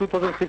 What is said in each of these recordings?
2006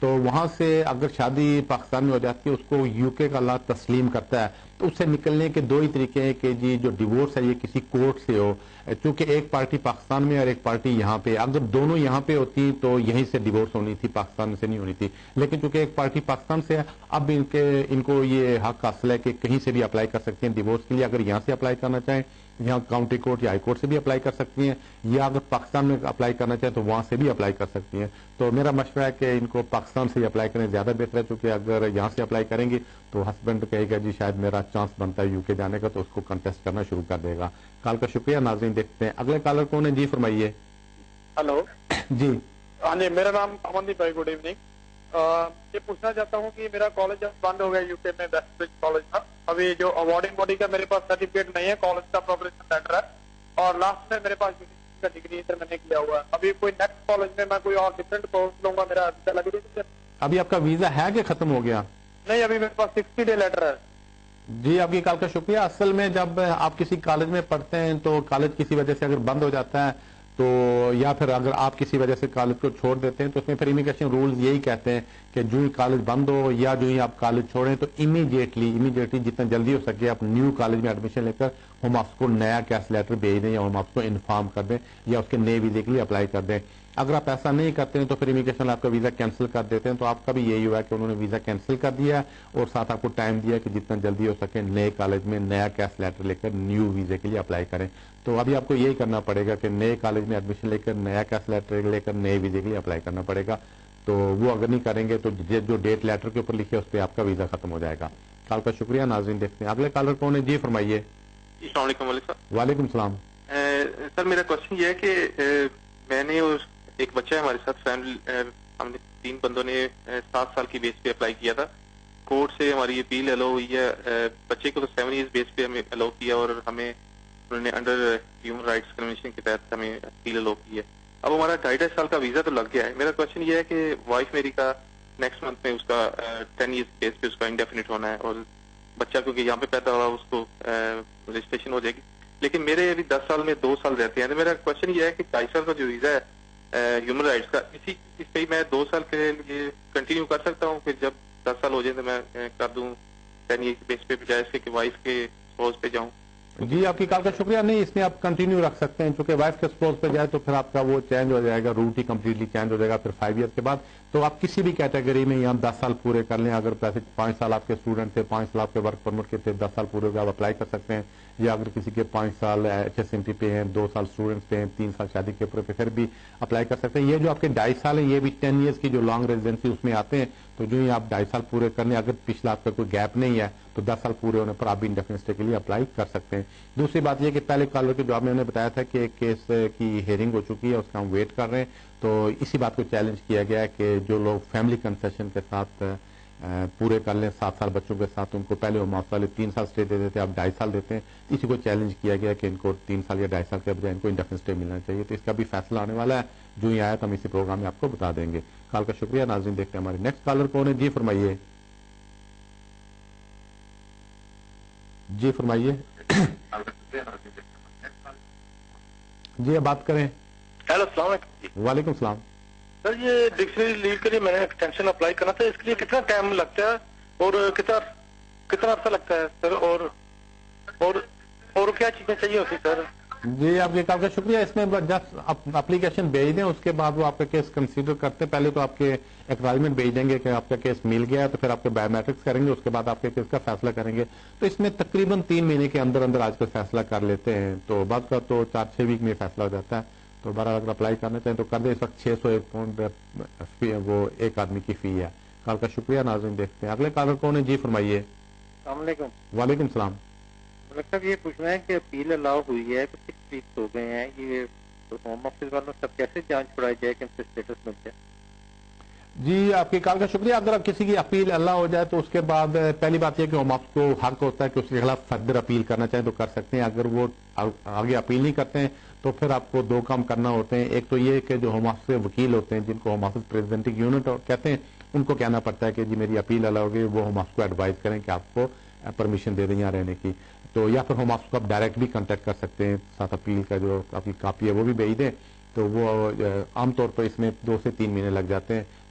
تو وہاں سے اگر شادی پاکستان میں ہو جاتی ہے اس کو یو کے کا لا تسلیم کرتا ہے، تو اس سے نکلنے کے دو ہی طریقے ہیں کہ جی جو ڈیورس ہے یہ کسی کورٹ سے ہو، چونکہ ایک پارٹی پاکستان میں اور ایک پارٹی یہاں پہ، اگر دونوں یہاں پہ ہوتی تو یہیں سے ڈیورس ہونی تھی، پاکستان سے نہیں ہونی تھی، لیکن چونکہ ایک پارٹی پاکستان سے ہے اب ان کو یہ حق حاصل ہے کہ کہیں سے بھی اپلائی کر سکتے ہیں ڈیورس کے لیے، اگر یہاں سے اپلائی کرنا چاہیں یہاں کاؤنٹی کورٹ یا ہائی کورٹ سے بھی اپلائی کر سکتی ہیں، یا اگر پاکستان میں اپلائی کرنا چاہیں تو وہاں سے بھی اپلائی کر سکتی ہیں۔ تو میرا مشورہ ہے کہ ان کو پاکستان سے ہی اپلائی کریں زیادہ بہتر ہے، چونکہ اگر یہاں سے اپلائی کریں گی تو ہسبینڈ کہے گا جی شاید میرا چانس بنتا ہے یو کے جانے کا، تو اس کو کنٹیسٹ کرنا شروع کر دے گا۔ کال کا شکریہ۔ ناظرین دیکھتے ہیں اگلے کالر کون ہے، جی فرمائیے۔ ہلو جی ہاں جی، میرا نام امن دیپ بھائی، گڈ ایوننگ۔ یہ پوچھنا چاہتا ہوں کہ میرا کالج اب بند ہو گیا یو کے میں، ویسٹ برج کالج تھا، ابھی جو اوارڈنگ باڈی کا میرے پاس سرٹیفکیٹ نہیں ہے، کالج کا پروگریشن لیٹر ہے، اور لاسٹ میں میرے پاس یونیورسٹی کا ڈگری ادھر میں نے کیا ہوا ہے، ابھی کوئی نیکسٹ کالج میں کوئی اور ڈفرینٹ کورس لوں گا، میرا ویزا لگ رہی ہے؟ ابھی آپ کا ویزا ہے کہ ختم ہو گیا؟ نہیں، ابھی میرے پاس 60 ڈے لیٹر ہے۔ جی آپ کی کال کا شکریہ۔ اصل میں جب آپ کسی کالج میں پڑھتے ہیں تو کالج کسی وجہ سے اگر بند ہو جاتا ہے تو، یا پھر اگر آپ کسی وجہ سے کالج کو چھوڑ دیتے ہیں تو اس میں پھر امیگریشن رولز یہی کہتے ہیں کہ جو ہی کالج بند ہو یا جو ہی آپ کالج چھوڑیں تو امیڈیٹلی جتنا جلدی ہو سکے آپ نیو کالج میں ایڈمیشن لے کر ہم آپ کو نیا کیس لیٹر بھیج دیں یا ہم آپ کو انفارم کر دیں یا اس کے نئے ویزے کے لیے اپلائی کر دیں۔ اگر آپ ایسا نہیں کرتے ہیں تو پھر امیگریشن آپ کا ویزا کینسل کر دیتے ہیں، تو آپ کا بھی یہی ہوا ہے کہ انہوں نے ویزا کینسل کر دیا اور ساتھ آپ کو ٹائم دیا کہ جتنا جلدی ہو سکے نئے کالج میں نیا کیس لیٹر لے کر نیو ویزے کے لیے اپلائی کریں۔ تو ابھی آپ کو یہی کرنا پڑے گا کہ نئے کالج میں ایڈمیشن لے کر نیا کیس لیٹر لے کر نئے ویزے کے لیے اپلائی کرنا پڑے گا، تو وہ اگر نہیں کریں گے تو جو ڈیٹ لیٹر کے اوپر لکھے اس پہ آپ کا ویزا ختم ہو جائے گا۔ کال کا شکریہ۔ ناظرین دیکھتے ہیں اگلے کالر کون ہے، جی فرمائیے۔ السلام علیکم ملک صاحب۔ وعلیکم السلام۔ سر میرا کوشچن یہ ہے کہ میں نے ایک بچہ ہے ہمارے ساتھ، فیملی ہم نے 3 بندوں نے 7 سال کی بیس پہ اپلائی کیا تھا، کورٹ سے ہماری اپیل الاؤ ہوئی ہے، بچے کو تو 7 ایئرز بیس پہ ہمیں الاؤ کیا اور ہمیں انہوں نے انڈر ہیومن رائٹس کنونشن کے تحت ہمیں اپیل الاؤ کی ہے۔ اب ہمارا 2.5 سال کا ویزا تو لگ گیا ہے، میرا کوشچن یہ ہے کہ وائف میری کا نیکسٹ منتھ میں اس کا 10 ایئرز بیس پہ اس کا انڈیفینٹ ہونا ہے، اور بچہ کیونکہ یہاں پہ پیدا ہوا اس کو رجسٹریشن ہو جائے گی، لیکن میرے ابھی 10 سال میں 2 سال رہتے ہیں، تو میرا کوشچن یہ ہے کہ 2.5 سال کا جو ویزا ہے ہیومن رائٹس کا، اس پہ میں 2 سال کے لیے کنٹینیو کر سکتا ہوں، پھر جب 10 سال ہو جائے تو میں کر دوں 10 ایئر بیس پہ بجائے اس کے کہ وائف کے سپوز پہ جاؤں؟ جی آپ کی کال کا شکریہ۔ نہیں، اس میں آپ کنٹینیو رکھ سکتے ہیں، چونکہ وائف کے سپوز پہ جائے تو پھر آپ کا وہ چینج ہو جائے گا، روٹ ہی کمپلیٹلی چینج ہو جائے گا پھر 5 ایئر کے بعد۔ تو آپ کسی بھی کیٹیگری میں یہاں 10 سال پورے کر لیں، اگر پیسے 5 سال آپ کے اسٹوڈنٹ تھے، 5 سال آپ کے ورک پرمٹ کے تھے، 10 سال پورے ہو گئے آپ اپلائی کر سکتے ہیں، یا اگر کسی کے 5 سال HSMT پہ ہیں، 2 سال اسٹوڈنٹس پہ ہیں، 3 سال شادی کے اوپر پہ پھر بھی اپلائی کر سکتے ہیں۔ یہ جو آپ کے 2.5 سال ہیں یہ بھی 10 ایئرس کی جو لانگ ریزیڈنسی اس میں آتے ہیں، تو جو ہی آپ 2.5 سال پورے کر لیں، اگر پچھلا آپ کا کوئی گیپ نہیں ہے تو 10 سال پورے ہونے پر آپ بھی انڈیفینٹ اسٹے کے لیے اپلائی کر سکتے ہیں۔ دوسری بات یہ کہ پہلے کالر کے جواب میں نے بتایا تھا کہ ایک کیس کی ہیئرنگ ہو چکی ہے، اس کا ہم ویٹ کر رہے ہیں، تو اسی بات کو چیلنج کیا گیا ہے کہ جو لوگ فیملی کنسیشن کے ساتھ پورے کر لیں 7 سال بچوں کے ساتھ، ان کو پہلے وہ معاف والے 3 سال اسٹے دے دیتے ہیں، اب 2.5 سال دیتے ہیں، اسی کو چیلنج کیا گیا کہ ان کو 3 سال یا 2.5 سال کے بجائے ان کو انڈیفینٹ اسٹے ملنا چاہیے، تو اس کا بھی فیصلہ آنے والا ہے، جو ہی آیا تو ہم اسی پروگرام میں آپ کو بتا دیں گے۔ کال کا شکریہ۔ ناظرین دیکھتے ہیں ہمارے نیکسٹ کالر کون ہے، جی فرمائیے۔ جی فرمائیے۔ جی اب بات کریں۔ ہیلو، السلام علیکم۔ وعلیکم السلام۔ سر یہ ڈکشنری لیو کے لیے میں نے ایکسٹینشن اپلائی کرنا تھا، اس کے لیے کتنا ٹائم لگتا ہے اور کتنا عرصہ لگتا ہے سر، اور کیا چیزیں چاہیے ہوتی سر؟ جی آپ کے کال کا شکریہ۔ اس میں جسٹ اپلیکیشن بھیج دیں، اس کے بعد وہ آپ کا کیس کنسیڈر کرتے ہیں، پہلے تو آپ کے ایکنالجمنٹ بھیج دیں گے کہ آپ کا کیس مل گیا ہے، تو پھر آپ کے بایو میٹرکس کریں گے، اس کے بعد آپ کے کیس کا فیصلہ کریں گے، تو اس میں تقریباً 3 مہینے کے اندر اندر آج کل فیصلہ کر لیتے ہیں، تو بعد کا تو 4-6 ویک میں فیصلہ ہو جاتا ہے، تو بہرحال اگر اپلائی کرنا چاہیں تو کر دیں۔ اس وقت 601 پاؤنڈ وہ ایک آدمی کی فی ہے۔ کال کا شکریہ۔ ناظرین دیکھتے ہیں اگلے کالر کون ہے، جی فرمائیے۔ السلام علیکم۔ وعلیکم السلام۔ صاحب یہ پوچھنا ہے کہ اپیل الاؤ ہوئی ہے کہ 6 ویکس ہو گئے ہیں، یہ ہوم آفس والوں سب کیسے جانچ چھڑائی جائے کہ ان سے اسٹیٹس مل جائے؟ جی آپ کی کال کا شکریہ۔ اگر کسی کی اپیل اللہ ہو جائے تو اس کے بعد پہلی بات یہ کہ ہوم آفس کو حق ہوتا ہے کہ اس کے خلاف فردر اپیل کرنا چاہیں تو کر سکتے ہیں، اگر وہ آگے اپیل نہیں کرتے ہیں تو پھر آپ کو 2 کام کرنا ہوتے ہیں۔ ایک تو یہ کہ جو ہوم آفس کے وکیل ہوتے ہیں، جن کو ہوم آفس پریزیڈنٹنگ یونٹ کہتے ہیں، ان کو کہنا پڑتا ہے کہ جی میری اپیل اللہ ہوگی، وہ ہوم آفس کو ایڈوائز کریں کہ آپ کو پرمیشن دے دیں یہاں رہنے کی، تو یا پھر ہوم آفس کو آپ ڈائریکٹ بھی کانٹیکٹ کر سکتے ہیں، ساتھ اپیل کا جو آپ کی کاپی ہے وہ بھی بھیج دیں، تو وہ عام طور پر اس میں 2 سے 3 مہینے لگ جاتے ہیں،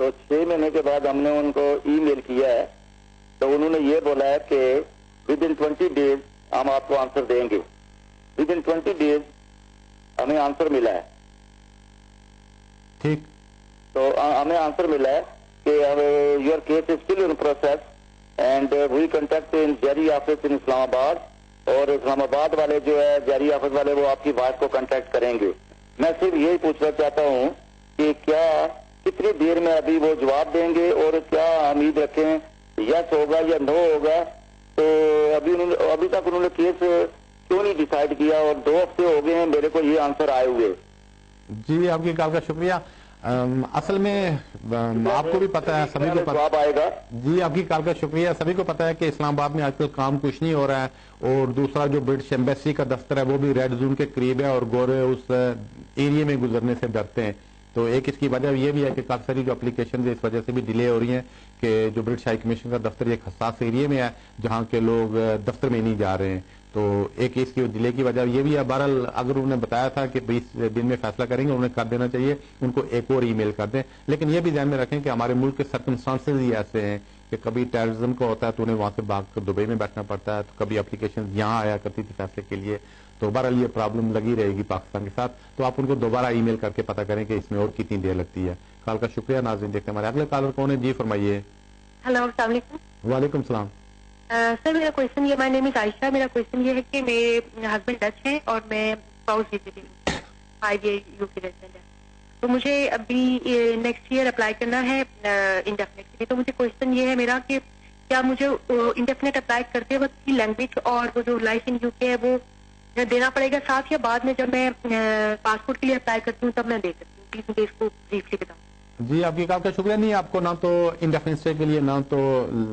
تو 6 مہینے کے بعد ہم نے ان کو ای میل کیا ہے تو انہوں نے یہ بولا ہے کہ ود ان 20 ڈیز ہم آپ کو آنسر دیں گے. ود ان 20 ڈیز ہمیں آنسر ملا ہے. ٹھیک. تو ہمیں آنسر ملا ہے کہ your case is still in process and we contact in جیری آفس ان اسلام آباد, اور اسلام آباد والے جو ہے جیری آفس والے وہ آپ کی وائف کو کنٹیکٹ کریں گے. میں صرف یہی پوچھنا چاہتا ہوں کہ کیا کتنی دیر میں ابھی وہ جواب دیں گے, اور کیا امید رکھیں یس ہوگا یا نو ہوگا. تو ابھی تک انہوں نے کیس کیوں نہیں ڈیسائیڈ کیا, اور 2 ہفتے ہو گئے ہیں میرے کو یہ آنسر آئے ہوئے. جی آپ کی کال کا شکریہ. اصل میں آپ کو بھی پتا ہے, سبھی کو جواب آئے گا. جی آپ کی کال کا شکریہ. سبھی کو پتا ہے کہ اسلام آباد میں آج کل کام کچھ نہیں ہو رہا ہے, اور دوسرا جو برٹش ایمبیسی کا دفتر ہے وہ بھی ریڈ زون کے قریب ہے, اور گورے اس ایریے میں گزرنے سے ڈرتے ہیں. تو ایک اس کی وجہ یہ بھی ہے کہ کافی ساری جو اپلیکیشن اس وجہ سے بھی ڈیلے ہو رہی ہیں کہ جو برٹش ہائی کمیشن کا دفتر ایک حساس ایریے میں ہے جہاں کے لوگ دفتر میں نہیں جا رہے ہیں. تو ایک اس کی ڈیلے کی وجہ یہ بھی ہے. بہرحال اگر انہوں نے بتایا تھا کہ 20 دن میں فیصلہ کریں گے, انہیں کر دینا چاہیے, ان کو ایک اور ای میل کر دیں. لیکن یہ بھی ذہن میں رکھیں کہ ہمارے ملک کے سرکمسٹانسز ہی ایسے ہیں کہ کبھی ٹیررزم کا ہوتا ہے تو انہیں وہاں سے بھاگ کر دبئی میں بیٹھنا پڑتا ہے, تو کبھی اپلیکیشن یہاں آیا کرتی تھی فیصلے کے لیے. تو بہرحال یہ پرابلم لگی رہے گی پاکستان کے ساتھ. تو آپ ان کو دوبارہ ای میل کر کے پتہ کریں کہ اس میں اور کتنی دیر لگتی ہے. کال کا شکریہ. ناظرین دیکھتے ہیں ہمارے اگلے کالر کون ہے. جی فرمائیے. ہلو السلام علیکم. وعلیکم السلام. سر میرا کوشچن یہ, مائی نیم از عائشہ. میرا کوشچن یہ ہے کہ میرے ہسبینڈ ڈچ ہیں اور میں اسپاؤس ویزے پہ ہوں, 5 ایئر یو کے ریزیڈنٹ ہے. تو مجھے ابھی نیکسٹ ایئر اپلائی کرنا ہے انڈیفینٹ کے لیے. تو مجھے کوشچن یہ ہے میرا کہ کیا مجھے انڈیفینٹ اپلائی کرتے وقت کی لینگویج اور وہ جو لائف ان یو کے ہے وہ دینا پڑے گا ساتھ, یا بعد میں جب میں پاسپورٹ کے لیے اپلائی کرتی ہوں تب میں دے سکتی ہوں؟ پلیز مجھے اس کو بریفلی بتاؤں. جی آپ کی کال کا شکریہ. نہیں, آپ کو نہ تو انڈیفینٹ اسٹے کے لیے نہ تو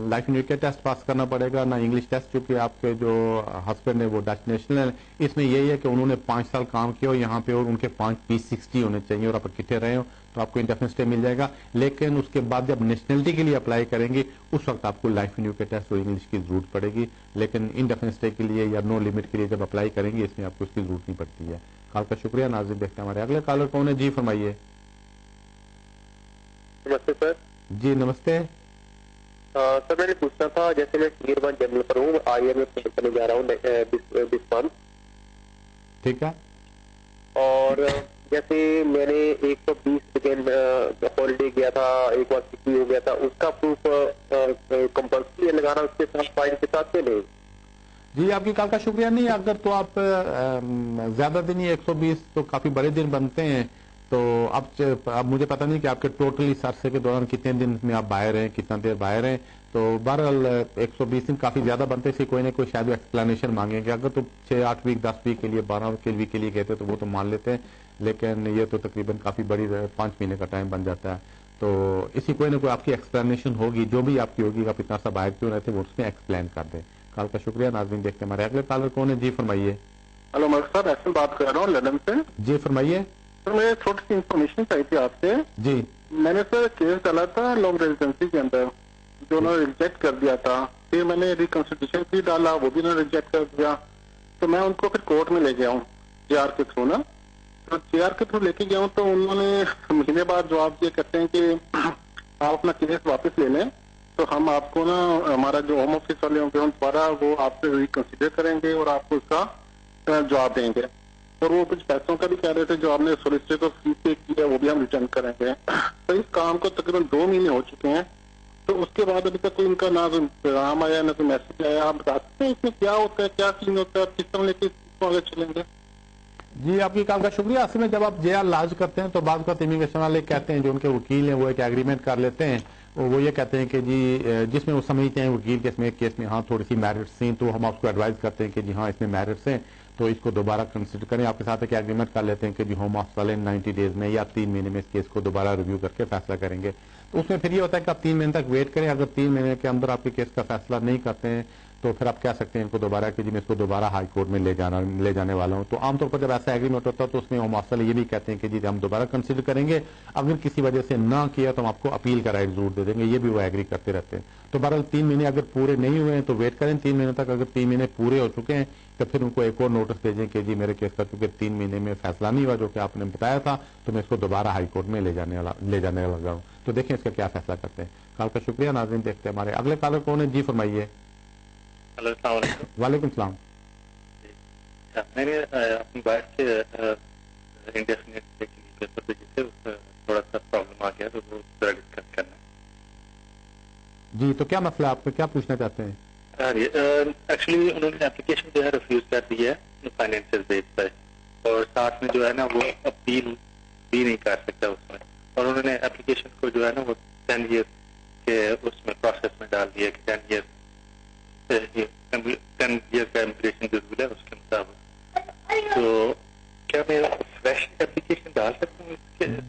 لائف ان یو کے ٹیسٹ پاس کرنا پڑے گا, نہ انگلش ٹیسٹ, چونکہ آپ کے جو ہسبینڈ ہیں وہ ڈچ نیشنل ہیں. اس میں یہی ہے کہ انہوں نے 5 سال کام کیا ہو یہاں پہ, اور ان کے 5 P60 ہونے چاہیے, اور آپ اکٹھے رہے ہو تو آپ کو انڈیفینٹ اسٹے مل جائے گا. لیکن اس کے بعد جب نیشنلٹی کے لیے اپلائی کریں گے اس وقت آپ کو لائف ان یو کے ٹیسٹ اور انگلش کی ضرورت پڑے گی. لیکن انڈیفینٹ اسٹے کے لیے یا نو لمٹ کے لیے جب اپلائی کریں گے اس میں آپ کو اس کی ضرورت نہیں پڑتی ہے. کال کا شکریہ. ناظرین دیکھتے ہیں ہمارے اگلے کالر کون ہے. جی فرمائیے. نمستے سر. جی نمستے. سر میں نے پوچھنا تھا, جیسے میں ٹیئر 1 جنرل پر ہوں, آئی ایم میں کرنے جا رہا ہوں دس منتھ. ٹھیک ہے. اور جیسے میں نے 120 سیکنڈ ہالیڈے کیا تھا, ایک بار چھٹی ہو گیا تھا, اس کا پروف کمپلسری لگانا اس کے ساتھ فائل کے ساتھ سے نہیں؟ جی آپ کی کال کا شکریہ. نہیں, اگر تو آپ زیادہ دن ہی 120 تو کافی بڑے دن بنتے ہیں, تو اب مجھے پتہ نہیں کہ آپ کے ٹوٹلی اس عرصے کے دوران کتنے دن میں آپ باہر ہیں, کتنا دیر باہر ہیں. تو بہرحال 120 دن کافی زیادہ بنتے سے کوئی نہ کوئی شاید ایکسپلینیشن مانگیں گے. اگر تو 6-8 ویک 10 ویک کے لیے 12 ویک کے لیے کہتے تو وہ تو مان لیتے ہیں, لیکن یہ تو تقریباً کافی بڑی 5 مہینے کا ٹائم بن جاتا ہے. تو اسی کوئی نہ کوئی آپ کی ایکسپلینیشن ہوگی, جو بھی آپ کی ہوگی, آپ اتنا سا باہر کیوں رہتے وہ اس میں ایکسپلین کر دیں. کال کا شکریہ. ناظرین دیکھتے ہیں ہمارے اگلے کالر کون ہے. جی فرمائیے. ہلو ملک صاحب, ایسے بات کر رہا ہوں لندن سے. جی فرمائیے. سر مجھے تھوڑی سی انفارمیشن چاہیے تھی آپ سے. جی میں نے سر کیس ڈالا تھا لانگ ریزیڈنسی کے اندر, جو انہوں نے ریجیکٹ کر دیا تھا. پھر میں نے ریکنسٹیٹیوشن فی ڈالا, وہ بھی انہوں نے ریجیکٹ کر دیا. تو میں ان کو پھر کورٹ میں لے گیا ہوں JR کے تھرو نا. تو JR کے تھرو لے کے گیا ہوں تو انہوں نے مہینے بعد جواب یہ کہتے ہیں کہ آپ اپنا کیس واپس لے لیں, تو ہم آپ کو نا ہمارا جو ہوم آفس والے ہوں گے ہم دوبارہ وہ آپ سے ریکنسیڈر کریں گے اور آپ کو اس کا جواب دیں گے. اور وہ کچھ پیسوں کا بھی کہہ رہے تھے جو آپ نے سولیسیٹر کو فیس پے کیا وہ بھی ہم ریٹرن کریں گے. تو اس کام کو تقریباً 2 مہینے ہو چکے ہیں, تو اس کے بعد ابھی تک کوئی ان کا نہ پیغام آیا نہ کوئی میسج آیا. آپ بتا سکتے ہیں اس میں کیا ہوتا ہے, کیا سین ہوتا ہے, کس طرح لے کے اس کو آگے چلیں گے؟ جی آپ کی کال کا شکریہ. اصل میں جب آپ JR لاج کرتے ہیں تو بعض اوقات امیگریشن والے کہتے ہیں, جو ان کے وکیل ہیں وہ ایک ایگریمنٹ کر لیتے ہیں. وہ یہ کہتے ہیں کہ جی جس میں وہ سمجھتے ہیں وکیل کے اس میں کیس میں ہاں تھوڑی سی میرٹس ہیں, تو ہم آپ کو ایڈوائز کرتے ہیں کہ جی ہاں اس میں میرٹس ہیں, تو اس کو دوبارہ کنسیڈر کریں. آپ کے ساتھ ایک ایگریمنٹ کر لیتے ہیں کہ جی ہوم آفس والے 90 ڈیز میں یا 3 مہینے میں اس کیس کو دوبارہ ریویو کر کے فیصلہ کریں گے. تو اس میں پھر یہ ہوتا ہے کہ آپ 3 مہینے تک ویٹ کریں. اگر 3 مہینے کے اندر آپ کے کیس کا فیصلہ نہیں کرتے ہیں تو پھر آپ کہہ سکتے ہیں ان کو دوبارہ کہ جی میں اس کو دوبارہ ہائی کورٹ میں لے جانے والا ہوں. تو عام طور پر جب ایسا ایگریمنٹ ہوتا ہے تو اس میں ہوم افسر یہ بھی کہتے ہیں کہ جی ہم دوبارہ کنسیڈر کریں گے, اگر کسی وجہ سے نہ کیا تو ہم آپ کو اپیل کا رائٹ ضرور دے دیں گے. یہ بھی وہ ایگری کرتے رہتے ہیں. تو بہرحال 3 مہینے اگر پورے نہیں ہوئے ہیں تو ویٹ کریں 3 مہینے تک. اگر 3 مہینے پورے ہو چکے ہیں تو پھر ان کو ایک اور نوٹس بھیجیں کہ جی میرے کیس کا چونکہ 3 مہینے میں فیصلہ نہیں ہوا جو کہ آپ نے بتایا تھا, تو میں اس کو دوبارہ ہائی کورٹ میں لے جانے لگا ہوں. تو دیکھیں اس کا کیا فیصلہ کرتے ہیں. کال کا شکریہ. ناظرین دیکھتے ہیں ہمارے اگلے کالر کون ہے. جی فرمائیے. ہلو السلام علیکم. وعلیکم السلام. میں نے اپنی وائف سے انڈیا سے پیپر بھیجے تھے, تھوڑا سا پرابلم آ گیا تو وہ ذرا ڈسکس کرنا ہے. جی تو کیا مسئلہ آپ کیا پوچھنا چاہتے ہیں؟ ایکچولی انہوں نے اپلیکیشن جو ہے ریفیوز کر دی ہے فائنینشیل بیس پر, اور ساتھ میں جو ہے نا وہ اپیل بھی نہیں کر سکتا اس میں, اور انہوں نے اپلیکیشن کو جو ہے نا وہ 10 ایئر کے اس میں پروسیس میں ڈال دیا کہ 10 ایئر کا امیگریشن جو رول ہے اس کے مطابق. تو کیا میں فریش اپلیکیشن ڈال سکتا ہوں؟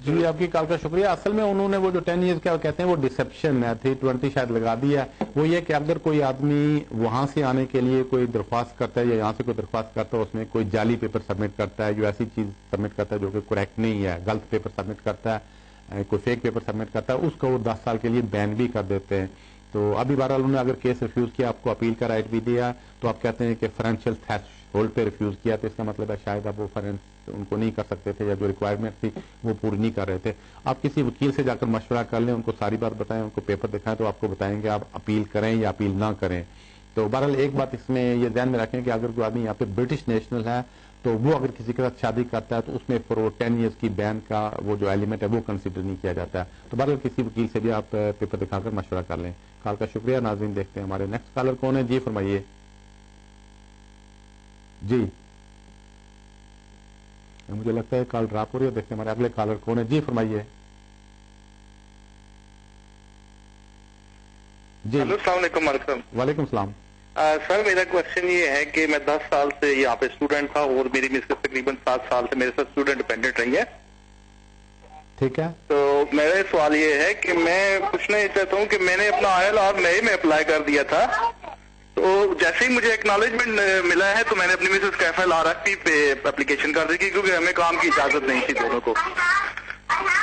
جی آپ کی کال کا شکریہ. اصل میں انہوں نے وہ جو 10 ایئرس کیا کہتے ہیں وہ ڈسپشن ہے, 320 شاید لگا دیا ہے. وہ یہ کہ اگر کوئی آدمی وہاں سے آنے کے لیے کوئی درخواست کرتا ہے یا یہاں سے کوئی درخواست کرتا ہے, اس میں کوئی جعلی پیپر سبمٹ کرتا ہے, جو ایسی چیز سبمٹ کرتا ہے جو کہ کریکٹ نہیں ہے, غلط پیپر سبمٹ کرتا ہے, کوئی فیک پیپر سبمٹ کرتا ہے, اس کو وہ 10 سال کے لیے بین بھی کر دیتے ہیں. تو ابھی بہرحال انہوں نے اگر کیس ریفیوز کیا, آپ کو اپیل کا رائٹ بھی دیا, تو آپ کہتے ہیں کہ فائنینشیل تھریش ہولڈ پہ ریفیوز کیا, تو اس کا مطلب ہے شاید اب وہ فائنینس ان کو نہیں کر سکتے تھے یا جو ریکوائرمنٹ تھی وہ پوری نہیں کر رہے تھے. آپ کسی وکیل سے جا کر مشورہ کر لیں, ان کو ساری بات بتائیں, ان کو پیپر دکھائیں, تو آپ کو بتائیں گے آپ اپیل کریں یا اپیل نہ کریں. تو بہرحال ایک بات اس میں یہ ذہن میں رکھیں کہ اگر کوئی آدمی یہاں پہ برٹش نیشنل ہے تو وہ اگر کسی کے ساتھ شادی کرتا ہے تو اس میں پھر وہ 10 ایئرس کی بین کا وہ جو ایلیمنٹ ہے وہ کنسیڈر نہیں کیا جاتا ہے. تو بہرحال کسی وکیل سے بھی آپ پیپر دکھا کر مشورہ کر لیں. کال کا شکریہ. ناظرین دیکھتے ہیں ہمارے نیکسٹ کالر کون ہے. جی فرمائیے. جی مجھے لگتا ہے کال ڈراپ ہو رہی ہے. دیکھتے ہیں ہمارے اگلے کالر کون ہے. جی فرمائیے. جی السلام علیکم. وعلیکم السلام. سر میرا کوشچن یہ ہے کہ میں 10 سال سے یہاں پہ اسٹوڈنٹ تھا اور میری مسز تقریباً 7 سال سے میرے ساتھ اسٹوڈنٹ ڈپینڈنٹ رہی ہے. ٹھیک ہے. تو میرا سوال یہ ہے کہ میں پوچھنا یہ چاہتا ہوں کہ میں نے اپنا ILR نئے میں اپلائی کر دیا تھا, تو جیسے ہی مجھے ایکنالجمنٹ ملا ہے تو میں نے اپنی مسز کا FLRFP پہ اپلیکیشن کر دی تھی کیونکہ ہمیں کام کی اجازت نہیں تھی دونوں کو.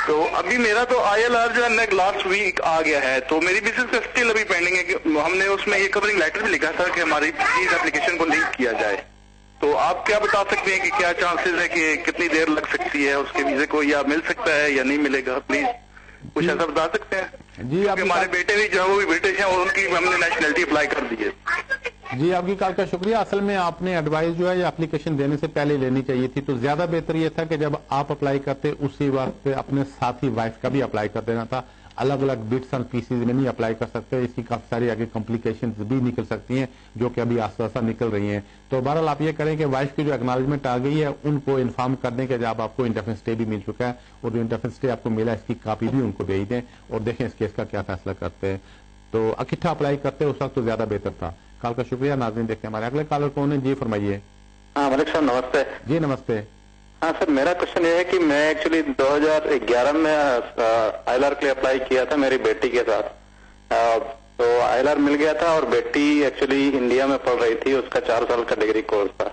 تو ابھی میرا تو ILR جو ہے لاسٹ ویک آ گیا ہے, تو میری مسز کا اسٹل ابھی پینڈنگ ہے کہ ہم نے اس میں یہ کورنگ لیٹر بھی لکھا تھا کہ ہماری پلیز اپلیکیشن کو لنک کیا جائے. تو آپ کیا بتا سکتے ہیں کہ کیا چانسز ہے کہ کتنی دیر لگ سکتی ہے اس کے ویزے کو, یا مل سکتا ہے یا نہیں ملے گا؟ پلیز کچھ ایسا بتا سکتے ہیں. جی ہمارے بیٹے بھی جو ہے وہ بھی برٹش ہیں اور ان کی ہم نے نیشنلٹی اپلائی کر دی ہے. جی آپ کی کال کا شکریہ. اصل میں آپ نے ایڈوائز جو ہے یہ اپلیکیشن دینے سے پہلے لینی چاہیے تھی. تو زیادہ بہتر یہ تھا کہ جب آپ اپلائی کرتے اسی وقت اپنے ساتھی وائف کا بھی اپلائی کر دینا تھا. الگ الگ بٹس اینڈ پیسز میں نہیں اپلائی کر سکتے, اس کی کافی ساری آگے کمپلیکیشنز بھی نکل سکتی ہیں جو کہ ابھی آہستہ آہستہ نکل رہی ہیں. تو بہرحال آپ یہ کریں کہ وائف کی جو ایکنالجمنٹ آ گئی ہے ان کو انفارم کر دیں کہ جب آپ کو انڈیفینٹ اسٹے بھی مل چکا ہے, اور جو انڈیفینٹ اسٹے آپ کو ملا ہے اس کی کاپی بھی ان کو بھیج دیں اور دیکھیں اس کیس کا کیا فیصلہ کرتے ہیں. تو اکٹھا اپلائی کرتے اس وقت تو زیادہ بہتر تھا. کال کا شکریہ. ناظرین دیکھتے ہیں ہمارے اگلے کالر کون ہے. جی فرمائیے. ہاں ملک صاحب نمستے. جی نمستے. ہاں سر میرا کوشچن یہ ہے کہ میں ایکچولی 2011 میں ILR کے لیے اپلائی کیا تھا میری بیٹی کے ساتھ, تو ILR مل گیا تھا اور بیٹی ایکچولی انڈیا میں پڑھ رہی تھی, اس کا 4 سال کا ڈگری کورس تھا.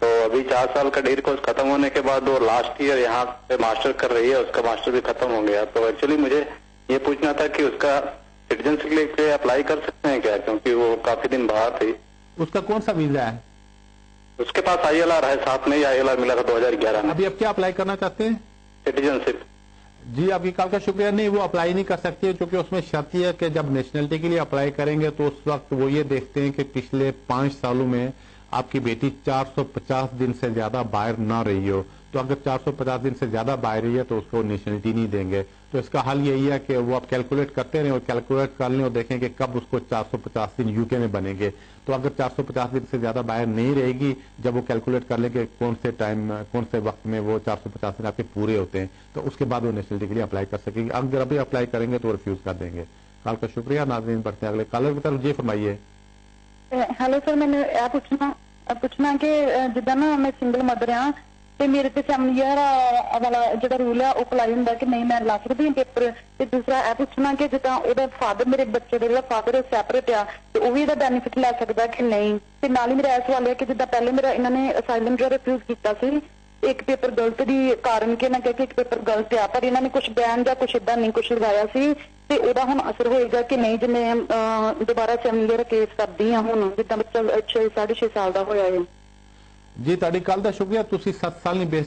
تو ابھی 4 سال کا ڈگری کورس ختم ہونے کے بعد وہ لاسٹ ایئر یہاں پہ ماسٹر کر رہی ہے, اس کا ماسٹر بھی ختم ہو گیا. تو ایکچولی مجھے یہ پوچھنا تھا کہ اس کا سٹیزنشپ کے لیے اپلائی کر سکتے ہیں کیا, کیونکہ وہ کافی دن باہر تھی. اس کا کون سا ویزا ہے؟ اس کے پاس ILR ہے, ساتھ میں ہی ILR ملا تھا 2011 میں. ابھی آپ کیا اپلائی کرنا چاہتے ہیں؟ سٹیزنشپ. جی آپ کی کال کا شکریہ. نہیں وہ اپلائی نہیں کر سکتی ہے کیونکہ اس میں شرط یہ ہے کہ جب نیشنلٹی کے لیے اپلائی کریں گے تو اس وقت وہ یہ دیکھتے ہیں کہ پچھلے 5 سالوں میں آپ کی بیٹی 450 دن سے زیادہ باہر نہ رہی ہو. تو اگر 450 دن سے زیادہ باہر رہی ہے تو اس کو نیشنلٹی نہیں دیں گے. تو اس کا حل یہی ہے کہ وہ آپ کیلکولیٹ کرتے رہیں اور کیلکولیٹ کر لیں اور دیکھیں کہ کب اس کو 450 دن UK میں بنیں گے. تو اگر 450 دن سے زیادہ باہر نہیں رہے گی, جب وہ کیلکولیٹ کر لیں کہ کون سے وقت میں وہ 450 دن آپ کے پورے ہوتے ہیں, تو اس کے بعد وہ نیشنلٹی کے لیے اپلائی کر سکے گی. اگر ابھی اپلائی کریں گے تو ریفیوز کر دیں گے. کال کا شکریہ. ناظرین بڑھتے ہیں اگلے کالر کی طرف. جی فرمائیے. ہیلو سر, میں نے پوچھنا کہ جدہ نا میں سنگل مدر ہاں, ਤੇ ਮੇਰੇ ਤੇ ਫੈਮਲੀਅਰ ਵਾਲਾ ਜਿਹੜਾ ਰੂਲ ਹੈ ਉਹ ਅਪਲਾਈ ਹੁੰਦਾ ਕਿ ਨਹੀਂ ਮੈਂ ਲਾ ਸਕਦੀ ਹਾਂ ਪੇਪਰ। ਤੇ ਦੂਸਰਾ ਇਹ ਪੁੱਛਣਾ ਕਿ ਜਿੱਦਾਂ ਉਹਦਾ ਫਾਦਰ, ਮੇਰੇ ਬੱਚੇ ਦਾ ਜਿਹੜਾ ਫਾਦਰ ਸੈਪਰੇਟ ਆ ਤੇ ਉਹ ਵੀ ਇਹਦਾ ਬੈਨੀਫਿਟ ਲੈ ਸਕਦਾ ਕਿ ਨਹੀਂ। ਤੇ ਨਾਲ ਹੀ ਮੇਰਾ ਇਹ ਸਵਾਲ ਹੈ ਕਿ ਜਿੱਦਾਂ ਪਹਿਲੇ ਮੇਰਾ ਇਹਨਾਂ ਨੇ ਅਸਾਈਲਮ ਜਿਹੜਾ ਰਿਫਿਊਜ਼ ਕੀਤਾ ਸੀ ਇੱਕ ਪੇਪਰ ਗਲਤ ਦੀ ਕਾਰਨ ਕਿ ਇਹਨਾਂ ਕਿਹਾ ਕਿ ਇੱਕ ਪੇਪਰ ਗਲਤ ਆ, ਪਰ ਇਹਨਾਂ ਨੇ ਕੁਝ ਬੈਨ ਜਾਂ ਕੁਝ ਏਦਾਂ ਨਹੀਂ ਕੁਝ ਲਗਾਇਆ ਸੀ। ਤੇ ਉਹਦਾ ਹੁਣ ਅਸਰ ਹੋਏਗਾ ਕਿ ਨਹੀਂ ਜੇ ਮੈਂ ਦੁਬਾਰਾ ਫੈਮਲੀਅਰ ਕੇਸ ਕਰਦੀ ਹਾਂ ਹੁਣ ਜਿੱਦਾਂ ਬੱਚਾ 6.5 ਸਾਲ ਦਾ ਹੋਇਆ ਹੈ। ਜੀ ਤੁਹਾਡੀ ਕੱਲ ਦਾ ਸ਼ੁਕਰੀਆ। ਤੁਸੀਂ 7 ਸਾਲੀ ਬੇਸ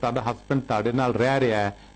ਤੁਹਾਡਾ ਹਸਬੈਂਡ ਤੁਹਾਡੇ ਨਾਲ ਰਹਿ ਰਿਹਾ ਹੈ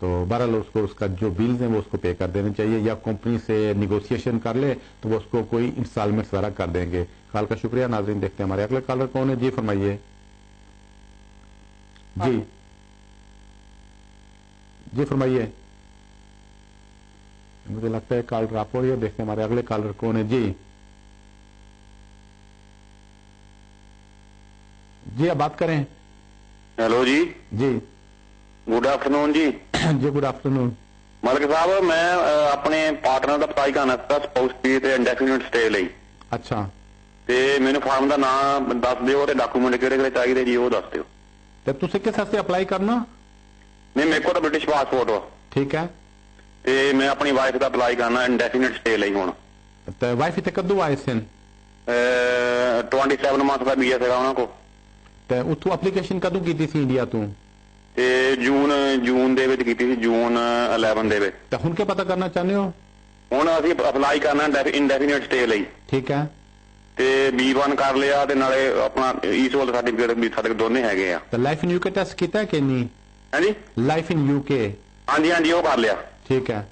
تو بہرحال اس کو اس کا جو بلز ہیں وہ اس کو پے کر دینے چاہیے, یا کمپنی سے نیگوسیشن کر لے تو وہ اس کو کوئی انسٹالمنٹ ذرا کر دیں گے. کال کا شکریہ. ناظرین دیکھتے ہیں ہمارے اگلے کالر کون ہے. جی فرمائیے. جی فرمائیے. مجھے لگتا ہے کال ڈراپ ہو رہی ہے. دیکھتے ہیں ہمارے اگلے کالر کون ہے. جی آپ بات کریں. ہیلو جی. جی گڈ آفٹرنون جی. جی گڈ آفٹرنون. ملک صاحب میں اپنے پارٹنر ਦਾ ਅਪਲਾਈ ਕਰਨਾ ਸੀ ਸਪਾਊਸ ਵੀ ਤੇ ਇੰਡੈਫੀਨਿਟ ਸਟੇ ਲਈ. ਅੱਛਾ. ਤੇ ਮੈਨੂੰ ਫਾਰਮ ਦਾ ਨਾਮ ਦੱਸ ਦਿਓ ਤੇ ਡਾਕੂਮੈਂਟ ਕਿਹੜੇ ਕਿਹੜੇ ਚਾਹੀਦੇ ਜੀ ਉਹ ਦੱਸ ਦਿਓ. ਤੇ ਤੁਸੀਂ ਕਿਸ ਵਾਸਤੇ ਅਪਲਾਈ ਕਰਨਾ? ਨਹੀਂ ਮੇਰੇ ਕੋਲ ਤਾਂ ਬ੍ਰਿਟਿਸ਼ ਪਾਸਪੋਰਟ ਵਾ. ਠੀਕ ਹੈ. ਤੇ ਮੈਂ ਆਪਣੀ ਵਾਈਫ ਦਾ ਅਪਲਾਈ ਕਰਨਾ ਇੰਡੈਫੀਨਿਟ ਸਟੇ ਲਈ ਹੁਣ. ਤੇ ਵਾਈਫ ਇੱਥੇ ਕਦੋਂ ਆਏ ਸਨ? 27 ਮੰਥ ਦਾ ਵੀਜ਼ਾ ਸੀਗਾ ਉਹਨਾਂ ਕੋਲ. ਤੇ ਉੱਥੋਂ ਐਪਲੀਕੇਸ਼ਨ ਕਦੋਂ ਕੀਤੀ ਸੀ ਇੰਡੀਆ ਤੋਂ? ਤੇ ਜੂਨ ਦੇ ਵਿੱਚ ਕੀਤੀ ਸੀ, ਜੂਨ 11 ਦੇ ਵਿੱਚ. ਤੇ ਹੁਣ ਕੀ ਪਤਾ ਕਰਨਾ ਚਾਹੁੰਦੇ ਹੋ? ਹੁਣ ਅਸੀਂ ਅਪਲਾਈ ਕਰਨਾ ਇੰਡੈਫੀਨਿਟ ਸਟੇ ਲਈ. ਠੀਕ ਹੈ. ਤੇ B1 ਕਰ ਲਿਆ ਤੇ ਨਾਲੇ ਆਪਣਾ ਈਸੋਲ ਸਰਟੀਫਿਕੇਟ ਵੀ ਸਾਡੇ ਕੋਲ ਦੋਨੇ ਹੈਗੇ ਆ. ਤੇ ਲਾਈਫ ਇਨ ਯੂਕੇ ਟੈਸਟ ਕੀਤਾ ਕਿ ਨਹੀਂ? ਹਾਂਜੀ ਲਾਈਫ ਇਨ ਯੂਕੇ. ਹਾਂਜੀ ਉਹ ਕਰ ਲਿਆ. ਠੀਕ ਹੈ.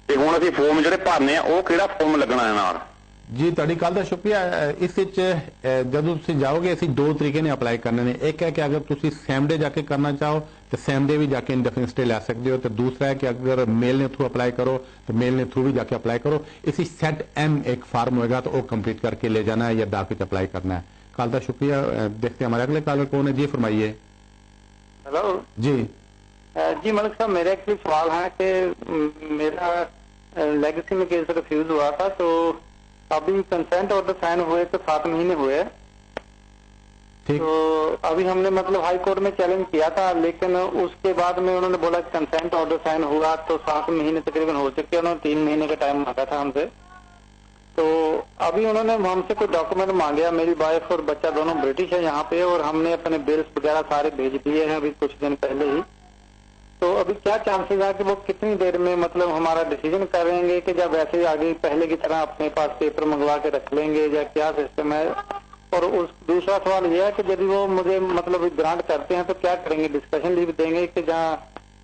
ਤੇ ਹੁਣ ਅਸੀਂ ਫਾਰਮ ਜਿਹੜੇ ਭਰਨੇ ਆ ਉਹ ਕਿਹੜਾ ਫਾਰਮ ਲੱਗਣਾ ਹੈ ਨਾਲ? ਜੀ ਤੁਹਾਡੀ ਗੱਲ ਦਾ ਸ਼ੁਕਰੀਆ. ਇਸ ਵਿੱਚ ਜਦੋਂ ਤੁਸੀਂ ਜਾਓਗੇ ਅਸੀਂ ਦੋ ਤਰੀਕੇ ਨੇ ਅਪਲਾਈ ਕਰਨੇ ਨੇ. ਇੱਕ ਹੈ ਕਿ ਅਗਰ ਤੁਸੀਂ ਸੈਮ ਡੇ ਜਾ ਕੇ ਕਰਨਾ ਚਾਹੋ تو سیم ڈے بھی جا کے انڈیفینٹ سٹے لے سکتے ہو. تو دوسرا ہے کہ اگر میل نے تھرو اپلائی کرو تو میل نے تھرو بھی جا کے اپلائی کرو. اسی سیٹ ایم ایک فارم ہوئے گا تو وہ کمپلیٹ کر کے لے جانا ہے یا ڈاک اپلائی کرنا ہے. کال کا شکریہ. دیکھتے ہیں ہمارے اگلے کالر کون ہے. جی فرمائیے. ہلو جی جی ملک صاحب میرا ایکچولی سوال ہے کہ میرا لیگیسی میں کیس ریفیوز ہوا تھا تو ابھی کنسینٹ آرڈر سائن ہوئے تو 7 مہینے ہوئے. تو ابھی ہم نے مطلب ہائی کورٹ میں چیلنج کیا تھا لیکن اس کے بعد میں انہوں نے بولا کہ کنسینٹ آرڈر سائن ہوا تو 7 مہینے تقریباً ہو چکے. انہوں نے 3 مہینے کا ٹائم مانگا تھا ہم سے. تو ابھی انہوں نے ہم سے کوئی ڈاکومنٹ مانگا. میری وائف اور بچہ دونوں برٹش ہے یہاں پہ اور ہم نے اپنے بلس وغیرہ سارے بھیج دیے ہیں ابھی کچھ دن پہلے ہی. تو ابھی کیا چانسز ہے کہ وہ کتنی دیر میں مطلب ہمارا ڈیسیجن کریں گے کہ جب ویسے ہی آگے پہلے کی طرح اپنے پاس پیپر منگوا کے رکھ لیں گے یا کیا سسٹم ہے؟ اور اس دوسرا سوال یہ ہے کہ جب وہ مجھے مطلب گرانٹ کرتے ہیں تو کیا کریں گے؟ ڈسکشن لیو دیں گے کہ جہاں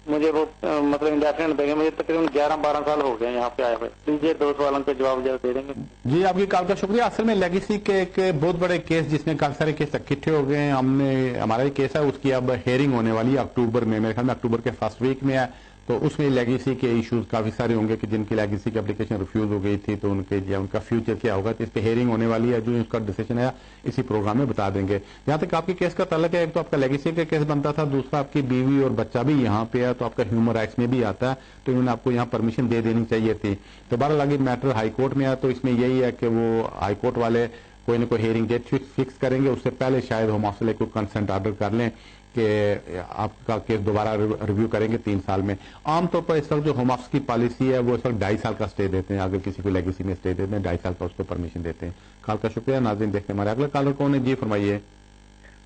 مجھے وہ مطلب انڈیفینٹ دیں گے؟ مجھے تقریباً 11-12 سال ہو گئے یہاں پہ آئے ہوئے. دیجیے 2 سوالوں کے جواب دے دیں گے. جی آپ کی کال کا شکریہ. اصل میں لیگیسی کے ایک بہت بڑے کیس جس میں کافی سارے کیس اکٹھے ہو گئے ہیں. ہمارا یہ کیس ہے اس کی اب ہیئرنگ ہونے والی ہے اکتوبر میں. میرے خیال میں اکتوبر کے فرسٹ ویک میں ہے. تو اس میں لیگیسی کے ایشوز کافی سارے ہوں گے کہ جن کی لیگیسی کی اپلیکیشن ریفیوز ہو گئی تھی تو ان کے ان کا فیوچر کیا ہوگا. تو اس پہ ہیئرنگ ہونے والی ہے. جو اس کا ڈیسیجن ہے اسی پروگرام میں بتا دیں گے. جہاں تک آپ کے کیس کا تعلق ہے ایک تو آپ کا لیگیسی کا کیس بنتا تھا, دوسرا آپ کی بیوی اور بچہ بھی یہاں پہ ہے تو آپ کا ہیومن رائٹس میں بھی آتا ہے. تو انہوں نے آپ کو یہاں پرمیشن دے دینی چاہیے تھی. تو بہرحال آگے میٹر ہائی کورٹ میں ہے تو اس میں یہی ہے کہ وہ ہائی کورٹ والے کوئی نہ کوئی ہیئرنگ ڈیٹ فکس کریں گے. اس سے پہلے شاید ہوم آفس کو کنسنٹ آرڈر کر لیں کہ آپ کا کیس دوبارہ ریویو کریں گے 3 سال میں. عام طور پر اس وقت جو ہوم آفس کی پالیسی ہے وہ اس وقت 2.5 سال کا اسٹے دیتے ہیں. اگر کسی کو لیگیسی میں اسٹے دیتے ہیں 2.5 سال کا اس کو پرمیشن دیتے ہیں. کال کا شکریہ. ناظرین دیکھتے ہیں ہمارے اگلا کالر کون ہے. جی فرمائیے.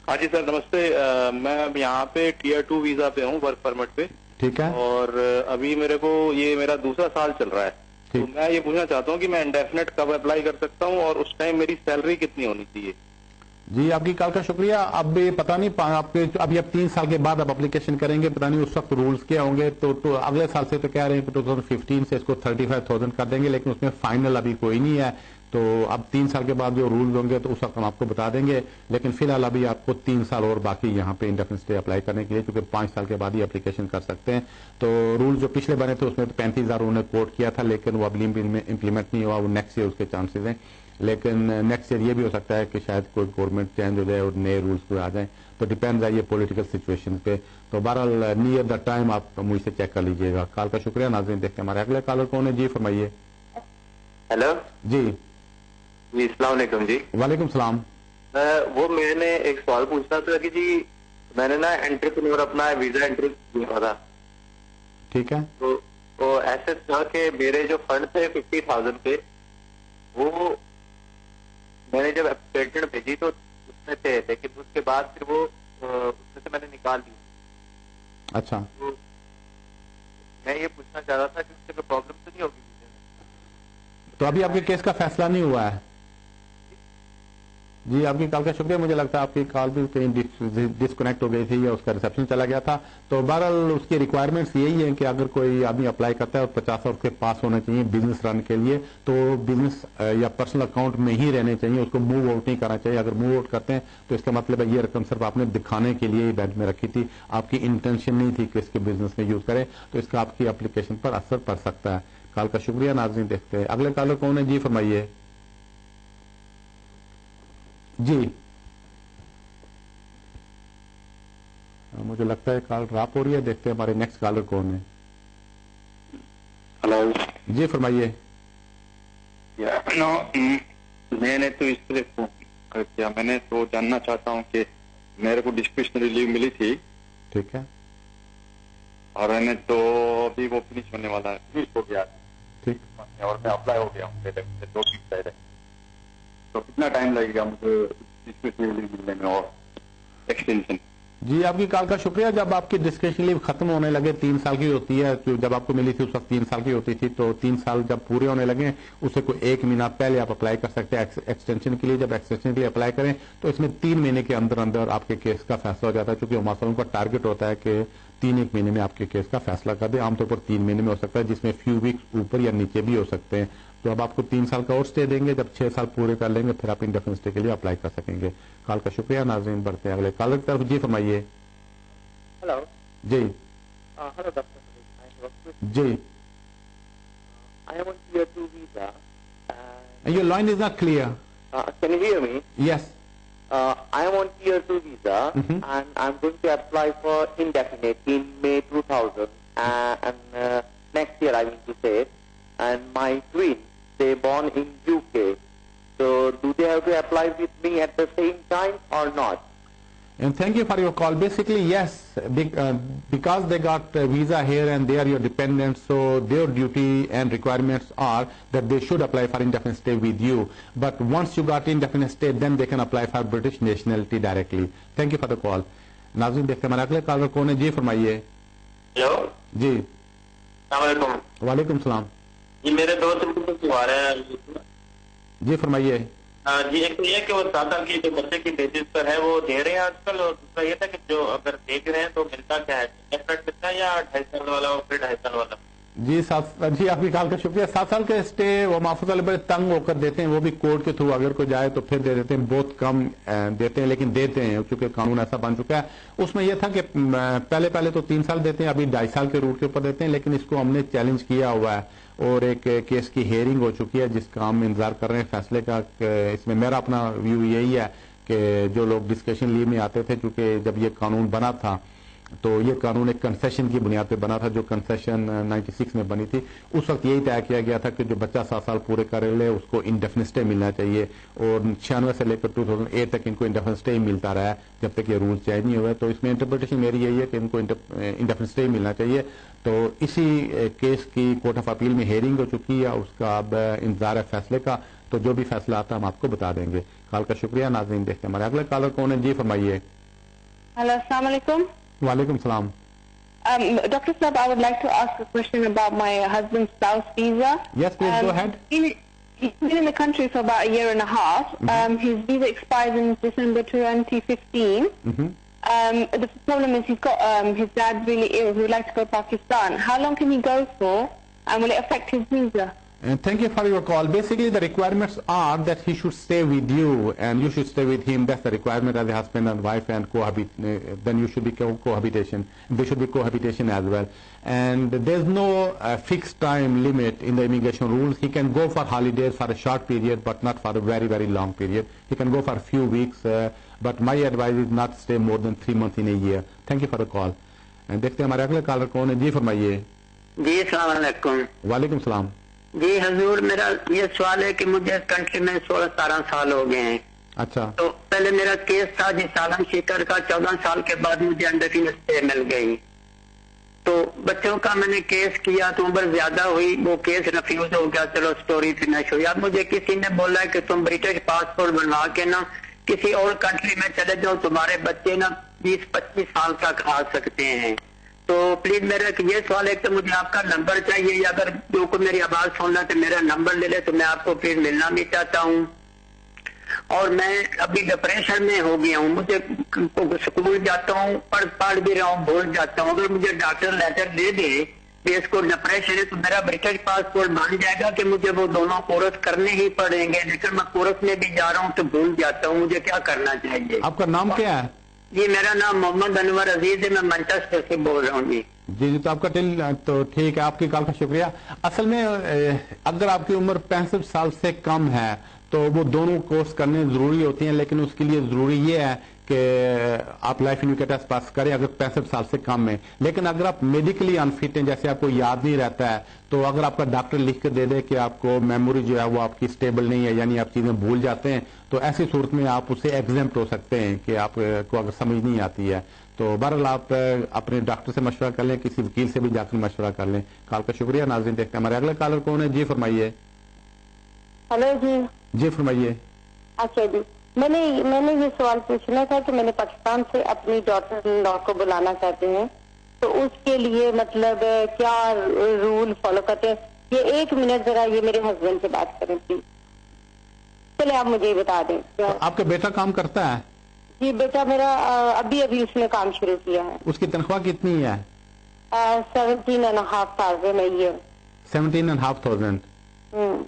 ہاں جی سر نمستے. میں یہاں پہ ٹیئر 2 ویزا پہ ہوں, ورک پرمٹ پہ. ٹھیک ہے. اور ابھی میرے کو یہ میرا دوسرا سال چل رہا ہے. تو میں یہ پوچھنا چاہتا ہوں کہ میں انڈیفینٹ کب اپلائی کر سکتا ہوں اور اس ٹائم میری سیلری کتنی ہونی چاہیے؟ جی آپ کی کال کا شکریہ. اب پتہ نہیں آپ کے ابھی اب 3 سال کے بعد آپ اپلیکیشن کریں گے, پتہ نہیں اس وقت رولز کیا ہوں گے. تو اگلے سال سے تو کہہ رہے ہیں کہ 2015 سے اس کو 35,000 کر دیں گے, لیکن اس میں فائنل ابھی کوئی نہیں ہے. تو اب 3 سال کے بعد جو رولز ہوں گے تو اس وقت ہم آپ کو بتا دیں گے. لیکن فی الحال ابھی آپ کو 3 سال اور باقی یہاں پہ انڈیفینٹ اسٹے اپلائی کرنے کے لیے, کیونکہ 5 سال کے بعد ہی اپلیکیشن کر سکتے ہیں. تو رول جو پچھلے بنے تھے اس میں تو 35,000 انہوں نے کوٹ کیا تھا, لیکن وہ ابھی امپلیمنٹ نہیں ہوا. وہ نیکسٹ ایئر اس کے چانسز ہیں, لیکن نیکسٹ ایئر یہ بھی ہو سکتا ہے کہ شاید کوئی گورنمنٹ چینج ہو جائے اور نئے رولز کوئی آ جائیں. تو ڈیپینڈ ہے یہ پولیٹیکل سچویشن پہ. تو بہرحال نیئر دا ٹائم آپ مجھ سے چیک کر لیجیے گا. کال کا شکریہ. ناظرین دیکھتے ہیں ہمارے اگلے کالر کون ہے. جی فرمائیے. ہیلو جی جی السلام علیکم. جی وعلیکم السلام. وہ میں نے ایک سوال پوچھنا تھا کہ جی میں نے نا انٹرپرینور اپنا ویزا انٹری کیا تھا. ٹھیک ہے. تو ایسے تھا کہ میرے جو فنڈ تھے 50,000 کے, وہ میں نے جب اپلیکیشن بھیجی تو اس میں تھے, لیکن اس کے بعد پھر وہ اس میں سے میں نے نکال دی. اچھا. میں یہ پوچھنا چاہ رہا تھا کہ اس سے کوئی پرابلم تو نہیں ہوگی؟ تو ابھی آپ کے کیس کا فیصلہ نہیں ہوا ہے. جی آپ کی کال کا شکریہ. مجھے لگتا ہے آپ کی کال بھی کہیں ڈسکنیکٹ ہو گئی تھی یا اس کا ریسپشن چلا گیا تھا. تو بہرحال اس کی ریکوائرمنٹس یہی ہیں کہ اگر کوئی آدمی اپلائی کرتا ہے اور 50 اس کے پاس ہونے چاہیے بزنس رن کے لیے, تو بزنس یا پرسنل اکاؤنٹ میں ہی رہنے چاہیے, اس کو موو آؤٹ نہیں کرنا چاہیے. اگر موو آؤٹ کرتے ہیں تو اس کا مطلب ہے یہ رقم صرف آپ نے دکھانے کے لیے ہی بینک میں رکھی تھی, آپ کی انٹینشن نہیں تھی کہ اس کے بزنس میں یوز کریں, تو اس کا آپ کی اپلیکیشن پر اثر پڑ سکتا ہے. کال کا شکریہ. ناظرین دیکھتے ہیں اگلے کالر کون ہے. جی فرمائیے. جی مجھے لگتا ہے کال ڈراپ ہو رہی ہے. دیکھتے ہیں ہمارے نیکسٹ کالر کون ہے. ہلو جی فرمائیے. میں نے تو اس طرح فون کیا, میں نے تو جاننا چاہتا ہوں کہ میرے کو ڈسکریشنری لیو ملی تھی, ٹھیک ہے, اور میں نے تو ابھی وہ فنش ہونے والا ہے, فنش ہو گیا, ٹھیک, اور میں اپلائی ہو گیا ہوں پہلے 2 ویک پہلے. تو کتنا ٹائم لگے گا مجھے ڈسکریشنری لیو ملنے میں اور ایکسٹینشن؟ جی آپ کی کال کا شکریہ. جب آپ کی ڈسکریشن لیو ختم ہونے لگے, 3 سال کی ہوتی ہے, جب آپ کو ملی تھی اس وقت 3 سال کی ہوتی تھی, تو 3 سال جب پورے ہونے لگے اسے کوئی 1 مہینہ پہلے آپ اپلائی کر سکتے ہیں ایکسٹینشن کے لیے. جب ایکسٹینشن کے لیے اپلائی کریں تو اس میں 3 مہینے کے اندر اندر آپ کے کیس کا فیصلہ ہو جاتا ہے, چونکہ مسئلوں کا ٹارگٹ ہوتا ہے کہ 3 مہینے میں آپ کے کیس کا فیصلہ کر دیں. عام طور پر 3 مہینے میں ہو سکتا ہے, جس میں فیو ویکس اوپر یا نیچے بھی ہو سکتے ہیں. تو اب آپ کو 3 سال کا اور اسٹے دیں گے, جب 6 سال پورے کر لیں گے پھر آپ انڈیفینٹ اسٹے کے لیے اپلائی کر سکیں گے. کال کا شکریہ. ناظرین بڑھتے ہیں اگلے کالر کی طرف. جی فرمائیے. Hello. G. Hello, Dr. G. I am on tier 2 visa. Your line is not clear. Can you hear me? Yes. I am on tier 2 visa, and I'm going to apply for indefinite in May 2000, and next year I mean to say. And my twins, they born in UK. So do they have to apply with me at the same time or not? And thank you for your call. Basically, yes, because they got visa here and they are your dependents, so their duty and requirements are that they should apply for indefinite stay with you. But once you got indefinite stay, then they can apply for British nationality directly. Thank you for the call. ناظرین دیکھتے ہیں ہمارا اگلے collar کون ہے. جی فرمائیے. Hello جی السلام علیکم. وعلیکم السلام. جی میرے 2 سوال آ رہے ہیں. جی فرمائیے. جی ایک تو یہ کہ وہ 7 سال کی جو بچے کی بیسس پر ہے وہ دے رہے ہیں آج کل, اور دوسرا یہ تھا کہ جو اگر دیکھ رہے ہیں تو ملتا کیا ہے, ملتا ہے یا 2.5 سال والا اور پھر 2.5 سال والا؟ جی جی آپ کی کال کا شکریہ. 7 سال کے اسٹے وہ محفوظ والے بڑے تنگ ہو کر دیتے ہیں, وہ بھی کورٹ کے تھرو اگر کوئی جائے تو پھر دے دیتے ہیں, بہت کم دیتے ہیں لیکن دیتے ہیں, چونکہ قانون ایسا بن چکا ہے. اس میں یہ تھا کہ پہلے تو 3 سال دیتے ہیں, ابھی 2.5 سال کے روٹ کے اوپر دیتے ہیں, لیکن اس کو ہم نے چیلنج کیا ہوا ہے اور ایک کیس کی ہیئرنگ ہو چکی ہے جس کا ہم انتظار کر رہے ہیں فیصلے کا. اس میں میرا اپنا ویو یہی ہے کہ جو لوگ ڈسکشن لیو میں آتے تھے, چونکہ جب یہ قانون بنا تھا تو یہ قانون ایک کنسیشن کی بنیاد پہ بنا تھا, جو کنسیشن 96 میں بنی تھی. اس وقت یہی طے کیا گیا تھا کہ جو بچہ 7 سال پورے کر لے اس کو انڈیفینٹ اسٹے ملنا چاہیے, اور 96 سے لے کر 2008 تک ان کو انڈیفینٹ اسٹے ہی ملتا رہا ہے جب تک یہ رول چینج نہیں ہوئے. تو اس میں انٹرپریٹیشن میری یہی ہے کہ ان کو انڈیفینٹ اسٹے ہی ملنا چاہیے. تو اسی کیس کی کورٹ آف اپیل میں ہیئرنگ ہو چکی ہے, اس کا اب انتظار ہے فیصلے کا, تو جو بھی فیصلہ آتا ہے ہم آپ کو بتا دیں گے. کال کا شکریہ. ناظرین دیکھتے ہیں ہمارے اگلے کالر کون ہے. جی فرمائیے. ہیلو السلام علیکم. وعلیکم السلام. Dr. Saab, I would like to ask a question about my husband's spouse visa. Yes, please go ahead. He's been in the country for about a year and a half. His visa expires in December 2015. The problem is he's got his dad really ill. He would like to go to Pakistan. How long can he go for, and will it affect his visa? And thank you for your call. Basically, the requirements are that he should stay with you and you should stay with him. That's the requirement as a husband and wife, and then you should be cohabitation. There should be cohabitation as well. And there's no fixed time limit in the immigration rules. He can go for holidays for a short period, but not for a very, very long period. He can go for a few weeks, but my advice is not stay more than 3 months in a year. Thank you for the call. And دیکھتے ہیں ہمارے اگلے collar کون ہے. جی فرمائیے. جی السلام علیکم. وعلیکم السلام. جی حضور, میرا یہ سوال ہے کہ مجھے اس کنٹری میں 16-17 سال ہو گئے ہیں. اچھا. تو پہلے میرا کیس تھا جی سالن شکر کا, 14 سال کے بعد مجھے انڈیفینٹ اسٹے مل گئی. تو بچوں کا میں نے کیس کیا تو عمر زیادہ ہوئی, وہ کیس ریفیوز ہو گیا, چلو سٹوری فنش ہوئی. اب مجھے کسی نے بولا کہ تم برٹش پاسپورٹ بنوا کے نا کسی اور کنٹری میں چلے جاؤ, تمہارے بچے نا 20-25 سال تک آ سکتے ہیں. تو پلیز میرا یہ سوال ہے کہ مجھے آپ کا نمبر چاہیے, یا اگر جو کوئی میری آواز سننا تو میرا نمبر لے لے, تو میں آپ کو پلیز ملنا بھی چاہتا ہوں. اور میں ابھی ڈپریشن میں ہو گیا ہوں. مجھے اسکول جاتا ہوں, پڑھ بھی رہا ہوں, بھول جاتا ہوں. اگر مجھے ڈاکٹر لیٹر دے دے کہ اس کو ڈپریشن ہے تو میرا برٹش پاسپورٹ بن جائے گا کہ مجھے وہ دونوں کورس کرنے ہی پڑیں گے. لیکن میں کورس میں بھی جا رہا ہوں تو بھول جاتا ہوں. مجھے کیا کرنا چاہیے؟ آپ کا نام کیا ہے؟ جی میرا نام محمد انور عزیز ہے, میں مانچسٹر سے بول رہا ہوں. جی تو آپ کا تو ٹھیک ہے, آپ کی کال کا شکریہ. اصل میں اگر آپ کی عمر 65 سال سے کم ہے تو وہ دونوں کورس کرنے ضروری ہوتی ہیں, لیکن اس کے لیے ضروری یہ ہے کہ آپ لائف انویٹر ٹیسٹ پاس کریں اگر 65 سال سے کم ہے. لیکن اگر آپ میڈیکلی انفٹ ہیں, جیسے آپ کو یاد نہیں رہتا ہے, تو اگر آپ کا ڈاکٹر لکھ کے دے دے کہ آپ کو میموری جو ہے وہ آپ کی اسٹیبل نہیں ہے, یعنی آپ چیزیں بھول جاتے ہیں, تو ایسی صورت میں آپ اسے ایگزمپٹ ہو سکتے ہیں کہ آپ کو اگر سمجھ نہیں آتی ہے. تو بہرحال آپ اپنے ڈاکٹر سے مشورہ کر لیں, کسی وکیل سے بھی جا کر مشورہ کر لیں. کال کا شکریہ. ناظرین دیکھتے ہیں ہمارے اگلے کالر کون ہے. جی فرمائیے. ہلو جی. جی فرمائیے. اچھا جی, میں نے یہ سوال پوچھنا تھا کہ میں نے پاکستان سے اپنی ڈاٹر ان لا کو بلانا چاہتے ہیں, تو اس کے لیے مطلب کیا رول فالو کرتے ہیں؟ یہ 1 منٹ ذرا یہ میرے ہسبینڈ سے بات کریں پلیز. چلے آپ مجھے بتا دیں. آپ کا بیٹا کام کرتا ہے؟ جی بیٹا میرا ابھی اس نے کام شروع کیا ہے. اس کی تنخواہ کتنی ہے؟ 17,500 ہے یہ. 17,500.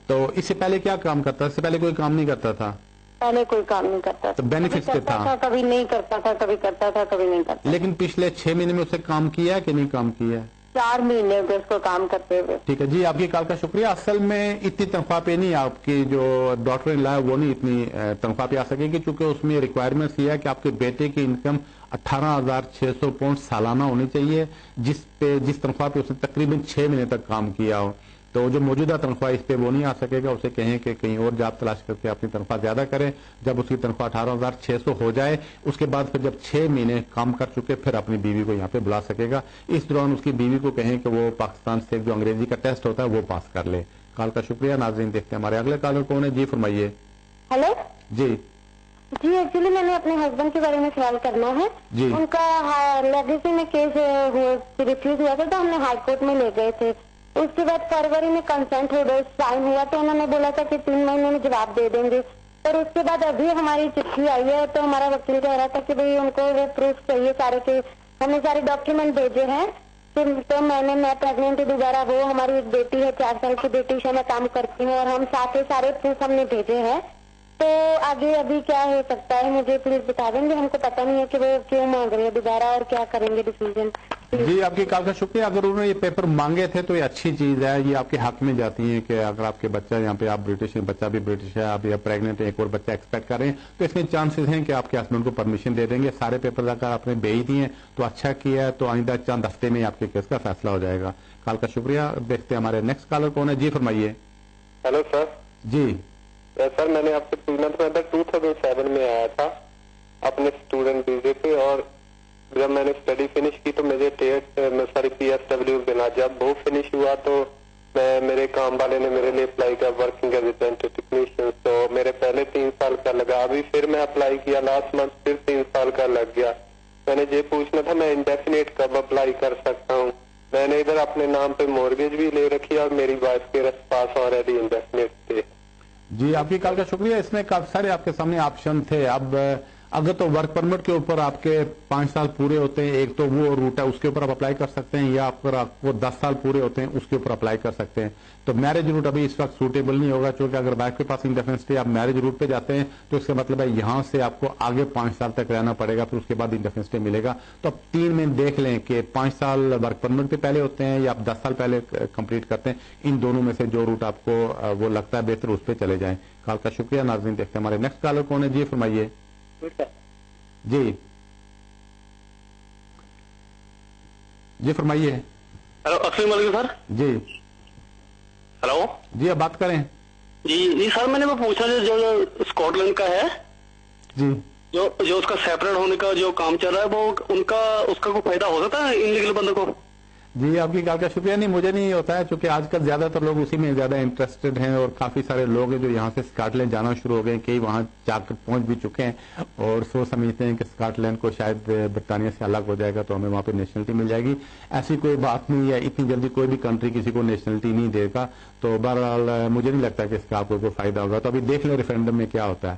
تو اس سے پہلے کیا کام کرتا؟ اس سے پہلے کوئی کام نہیں کرتا تھا؟ پہلے کوئی کام نہیں کرتا تو بینیفٹس کے تھا؟ کبھی نہیں کرتا تھا, کبھی کرتا تھا, کبھی نہیں کرتا. لیکن پچھلے 6 مہینے میں اسے کام کیا ہے کہ نہیں کام کیا ہے؟ 4 مہینے ہو گئے اس کو کام کرتے ہوئے. ٹھیک ہے جی, آپ کی کال کا شکریہ. اصل میں اتنی تنخواہ پہ نہیں, آپ کی جو ڈاکٹر ان لا ہے وہ نہیں اتنی تنخواہ پہ آ سکے گی, کیونکہ اس میں ریکوائرمنٹس یہ ہے کہ آپ کے بیٹے کی انکم 18,600 پاؤنڈ سالانہ ہونی چاہیے, جس تنخواہ پہ اس نے تقریباً 6 مہینے تک کام کیا ہو. تو جو موجودہ تنخواہ اس پہ وہ نہیں آ سکے گا. اسے کہیں کہ کہیں اور جاب تلاش کر کے اپنی تنخواہ زیادہ کریں. جب اس کی تنخواہ 18,600 ہو جائے, اس کے بعد پھر جب 6 مہینے کام کر چکے پھر اپنی بیوی کو یہاں پہ بلا سکے گا. اس دوران اس کی بیوی کو کہیں کہ وہ پاکستان سے جو انگریزی کا ٹیسٹ ہوتا ہے وہ پاس کر لے. کال کا شکریہ. ناظرین دیکھتے ہیں ہمارے اگلے کالر کون ہے. جی فرمائیے. ہلو جی. جی ایکچولی میں نے اپنے ہسبینڈ کے بارے میں سوال کرنا ہے. ان کا لیگیسی میں کیس ریفیوز ہوا تھا تو ہم نے ہائی کورٹ میں لے گئے تھے. اس کے بعد فروری میں کنسنٹ آرڈر سائن ہوا تو انہوں نے بولا تھا کہ 3 مہینے میں جواب دے دیں گے. اور اس کے بعد ابھی ہماری چٹھی آئی ہے تو ہمارا وکیل کہہ رہا تھا کہ بھائی ان کو وہ پروف چاہیے سارے کے, ہم نے سارے ڈاکیومنٹ بھیجے ہیں. تو میں پریگننٹ دوبارہ, وہ ہماری ایک بیٹی ہے 4 سال کی بیٹی سے میں کام کرتی ہوں, اور ہم سارے پروف ہم نے بھیجے ہیں. تو آگے ابھی کیا ہو سکتا ہے مجھے پلیز بتا دیں گے. ہم کو پتہ نہیں ہے کہ وہ کیوں مانگ رہے ہیں دوبارہ اور کیا کریں گے ڈیسیژن. جی آپ کی کال کا شکریہ. اگر انہوں نے یہ پیپر مانگے تھے تو یہ اچھی چیز ہے, یہ آپ کے حق میں جاتی ہیں کہ اگر آپ کے بچہ یہاں پہ آپ برٹش ہیں, بچہ بھی برٹش ہے, آپ یا پریگنٹ ہیں, ایک اور بچہ ایکسپیکٹ کر رہے ہیں, تو اس میں چانسز ہیں کہ آپ کے ہسبینڈ کو پرمیشن دے دیں گے. سارے پیپر اگر آپ نے بھیج دیے تو اچھا کیا ہے, تو آئندہ چند ہفتے میں آپ کے کیس کا فیصلہ ہو جائے گا. کال کا شکریہ. دیکھتے ہیں ہمارے نیکسٹ کالر کون ہے. جی فرمائیے. Hello sir. جی سر میں نے آپ سے پوچھنا تھا, 2007 میں آیا تھا اپنے اسٹوڈنٹ ویزے پہ, اور جب میں نے اسٹڈی فنش کی تو مجھے PSW بنا. جب وہ فنش ہوا تو میرے کام والے نے میرے لیے اپلائی کیا working as a dental technician. تو میرے پہلے 3 سال کا لگا, ابھی پھر میں اپلائی کیا لاسٹ منتھ, پھر 3 سال کا لگ گیا. میں نے یہ پوچھنا تھا میں انڈیفینیٹ کب اپلائی کر سکتا ہوں. میں نے ادھر اپنے نام پہ مورگیج بھی لے رکھی ہے اور میری وائف کے پاس آلریڈی انڈیفینیٹ تھے. جی آپ کی کال کا شکریہ. اس میں کافی سارے آپ کے سامنے آپشن تھے. اب اگر تو ورک پرمٹ کے اوپر آپ کے 5 سال پورے ہوتے ہیں, ایک تو وہ روٹ ہے اس کے اوپر آپ اپلائی کر سکتے ہیں, یا اگر آپ کو 10 سال پورے ہوتے ہیں اس کے اوپر اپلائی کر سکتے ہیں. تو میرج روٹ ابھی اس وقت سوٹیبل نہیں ہوگا, چونکہ اگر وائف کے پاس انڈیفینٹ اسٹے آپ میرج روٹ پہ جاتے ہیں تو اس کا مطلب ہے یہاں سے آپ کو آگے 5 سال تک رہنا پڑے گا, پھر اس کے بعد انڈیفینٹ اسٹے ملے گا. تو اب 3 میں دیکھ لیں کہ 5 سال ورک پرمٹ پہ پہلے ہوتے ہیں یا آپ 10 سال پہلے کمپلیٹ کرتے ہیں. ان دونوں میں سے جو روٹ آپ کو وہ لگتا ہے بہتر اس پہ چلے جائیں. کال کا شکریہ. ناظرین دیکھتے ہیں ہمارے نیکسٹ کالر کون ہے. جی فرمائیے. جی فرمائیے. ہلو السلام علیکم سر. جی ہلو. جی آپ بات کریں. جی سر میں نے پوچھا جو اسکاٹ لینڈ کا ہے, جی جو اس کا سیپریٹ ہونے کا جو کام چل رہا ہے, وہ اس کا کوئی فائدہ ہو سکتا ہے انلیگل بندے کو؟ جی آپ کی کال کا شکریہ. نہیں مجھے نہیں ہوتا ہے, چونکہ آج کل زیادہ تر لوگ اسی میں زیادہ انٹرسٹڈ ہیں, اور کافی سارے لوگ ہیں جو یہاں سے اسکاٹ لینڈ جانا شروع ہو گئے, کئی وہاں جا کر پہنچ بھی چکے ہیں اور سوچ سمجھتے ہیں کہ اسکاٹ لینڈ کو شاید برطانیہ سے الگ ہو جائے گا تو ہمیں وہاں پہ نیشنلٹی مل جائے گی. ایسی کوئی بات نہیں ہے, اتنی جلدی کوئی بھی کنٹری کسی کو نیشنلٹی نہیں دے گا. تو بہرحال مجھے نہیں لگتا کہ اس کا آپ کو کوئی فائدہ ہوگا. تو ابھی دیکھ لیں ریفرینڈم میں کیا ہوتا ہے.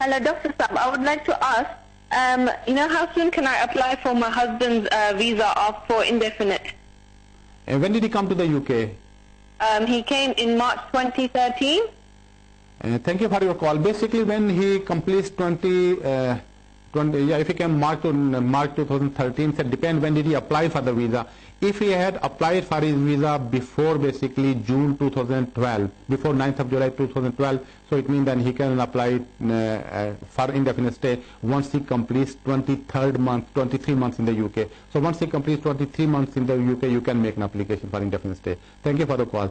Hello, Dr. Saab. I would like to ask, how soon can I apply for my husband's visa for indefinite? And when did he come to the UK? He came in March 2013. Thank you for your call. Basically, when he completes 20, if he came March 2013, so depend when did he apply for the visa. If he had applied for his visa before basically June 2012, before 9th of July 2012, so it means then he can apply for indefinite stay once he completes 23 months in the UK. So once he completes 23 months in the UK, you can make an application for indefinite stay. Thank you for the call.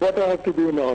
what I have to do now?